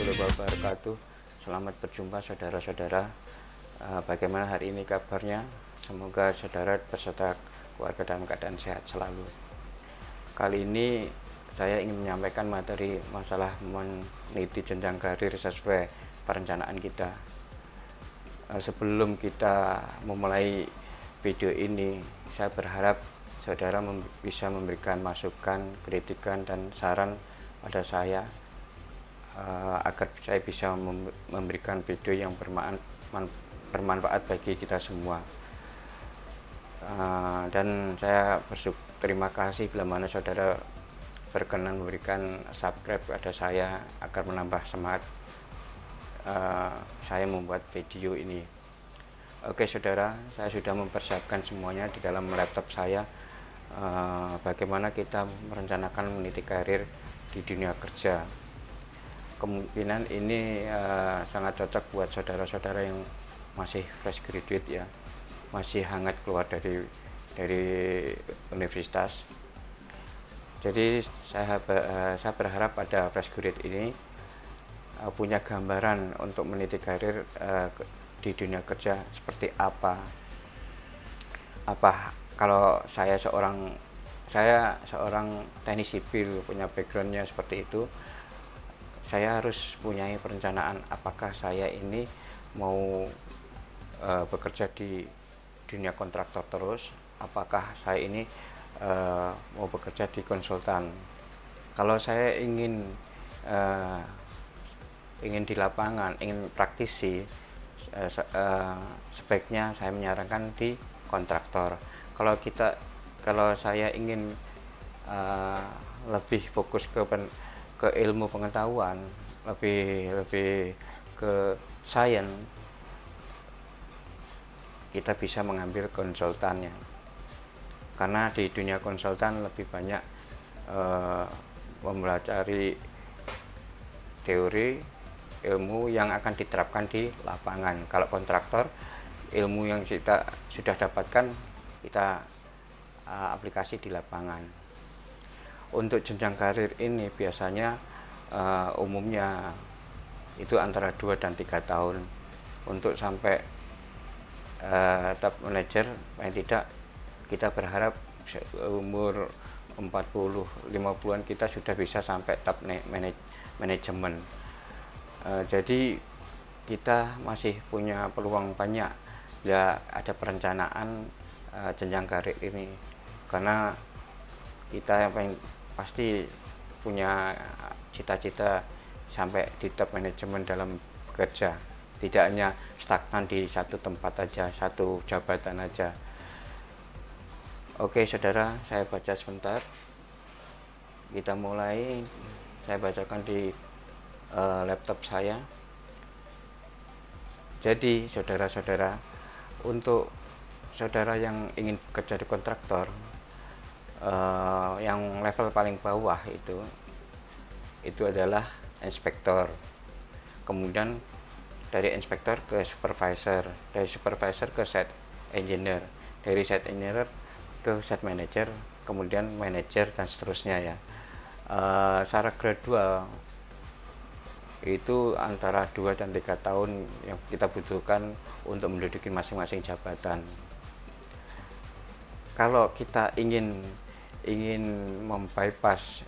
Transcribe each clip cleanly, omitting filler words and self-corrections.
warahmatullahi wabarakatuh. Selamat berjumpa saudara-saudara. Bagaimana hari ini kabarnya? Semoga saudara beserta keluarga dalam keadaan sehat selalu. Kali ini saya ingin menyampaikan materi masalah meniti jenjang karir sesuai perencanaan kita. Sebelum kita memulai video ini, saya berharap saudara bisa memberikan masukan, kritikan, dan saran pada saya agar saya bisa memberikan video yang bermanfaat bagi kita semua. Dan saya terima kasih bila mana saudara berkenan memberikan subscribe pada saya agar menambah semangat saya membuat video ini. Oke saudara, saya sudah mempersiapkan semuanya di dalam laptop saya. Bagaimana kita merencanakan meniti karir di dunia kerja. Kemungkinan ini sangat cocok buat saudara-saudara yang masih fresh graduate ya, masih hangat keluar dari universitas. Jadi saya berharap pada fresh graduate ini punya gambaran untuk meniti karir di dunia kerja seperti apa. Kalau saya seorang teknik sipil, punya backgroundnya seperti itu, saya harus punya perencanaan apakah saya ini mau bekerja di dunia kontraktor terus, apakah saya ini mau bekerja di konsultan. Kalau saya ingin di lapangan, ingin praktisi, sebaiknya saya menyarankan di kontraktor. Kalau saya ingin lebih fokus ke ilmu pengetahuan, lebih ke sains, kita bisa mengambil konsultannya, karena di dunia konsultan lebih banyak mempelajari teori ilmu yang akan diterapkan di lapangan. Kalau kontraktor, ilmu yang kita sudah dapatkan kita aplikasi di lapangan. Untuk jenjang karir ini biasanya umumnya itu antara 2 dan 3 tahun. Untuk sampai top manager, paling tidak kita berharap umur 40-50an kita sudah bisa sampai top manajemen. Jadi kita masih punya peluang banyak ya, ada perencanaan jenjang karir ini, karena kita yang pasti punya cita-cita sampai di top manajemen dalam bekerja, tidak hanya stagnan di satu tempat aja, satu jabatan aja. Oke saudara, saya baca sebentar, kita mulai. Saya bacakan di laptop saya. Jadi saudara-saudara, untuk saudara yang ingin bekerja di kontraktor, yang level paling bawah itu adalah inspektor. Kemudian dari inspektor ke supervisor, dari supervisor ke site engineer, dari site engineer ke site manager, kemudian manager, dan seterusnya ya. Secara gradual itu antara 2 dan 3 tahun yang kita butuhkan untuk menduduki masing-masing jabatan. Kalau kita ingin membypass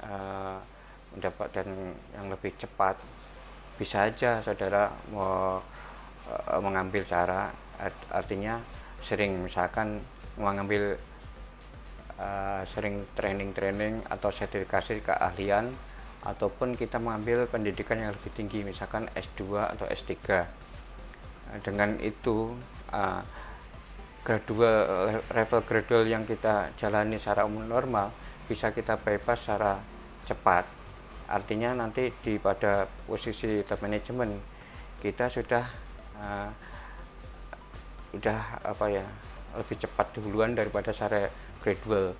mendapatkan yang lebih cepat, bisa aja saudara mengambil cara, artinya misalkan mengambil sering training atau sertifikasi keahlian, ataupun kita mengambil pendidikan yang lebih tinggi, misalkan S2 atau S3. Dengan itu level gradual yang kita jalani secara umum normal bisa kita bypass secara cepat. Artinya nanti pada posisi top manajemen kita sudah lebih cepat duluan daripada secara gradual.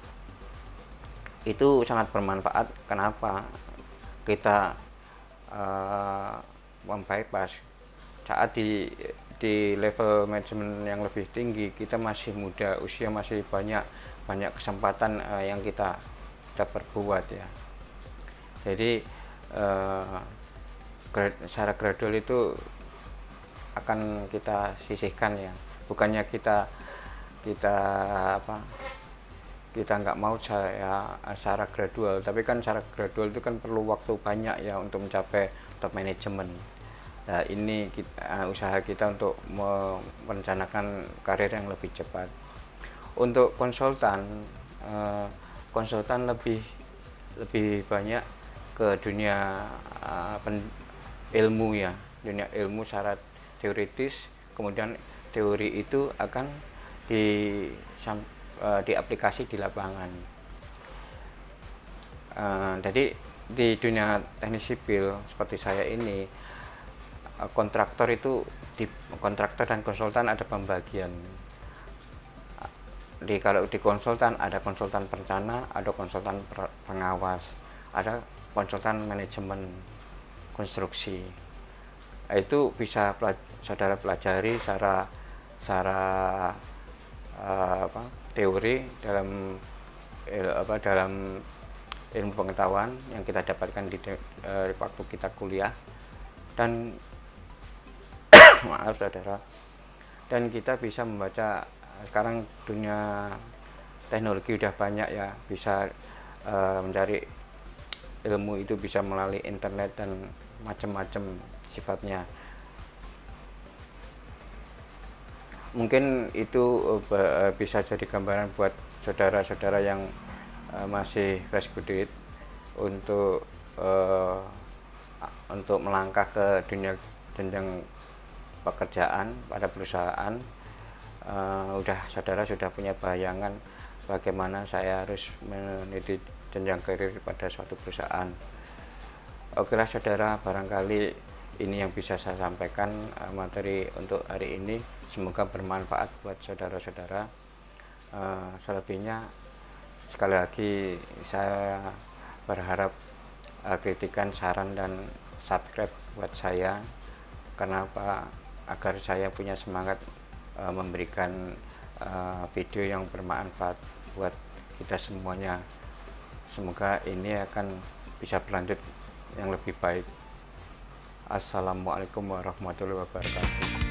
Itu sangat bermanfaat. Kenapa kita membypass saat di level manajemen yang lebih tinggi? Kita masih muda, usia masih banyak kesempatan yang kita perbuat ya. Jadi secara gradual itu akan kita sisihkan ya, bukannya kita apa, kita nggak mau saya secara gradual, tapi kan secara gradual itu kan perlu waktu banyak ya untuk mencapai top management. Nah ini usaha kita untuk merencanakan karir yang lebih cepat. Untuk konsultan, konsultan lebih banyak ke dunia ilmu ya, dunia ilmu secara teoritis, kemudian teori itu akan diaplikasi di lapangan. Jadi di dunia teknik sipil seperti saya ini, kontraktor dan konsultan ada pembagian. Kalau di konsultan ada konsultan perencana, ada konsultan pengawas, ada konsultan manajemen konstruksi. Itu bisa saudara pelajari secara teori dalam ilmu pengetahuan yang kita dapatkan di waktu kita kuliah, dan maaf saudara, dan kita bisa membaca. Sekarang dunia teknologi udah banyak ya, bisa mencari ilmu itu bisa melalui internet dan macam-macam sifatnya. Mungkin itu bisa jadi gambaran buat saudara-saudara yang masih fresh graduate untuk melangkah ke dunia jenjang pekerjaan pada perusahaan. Saudara sudah punya bayangan bagaimana saya harus meniti jenjang karir pada suatu perusahaan. Okelah saudara, barangkali ini yang bisa saya sampaikan materi untuk hari ini. Semoga bermanfaat buat saudara-saudara. Selebihnya sekali lagi saya berharap kritikan, saran, dan subscribe buat saya. Kenapa? Agar saya punya semangat memberikan video yang bermanfaat buat kita semuanya. Semoga ini akan bisa berlanjut yang lebih baik. Assalamualaikum warahmatullahi wabarakatuh.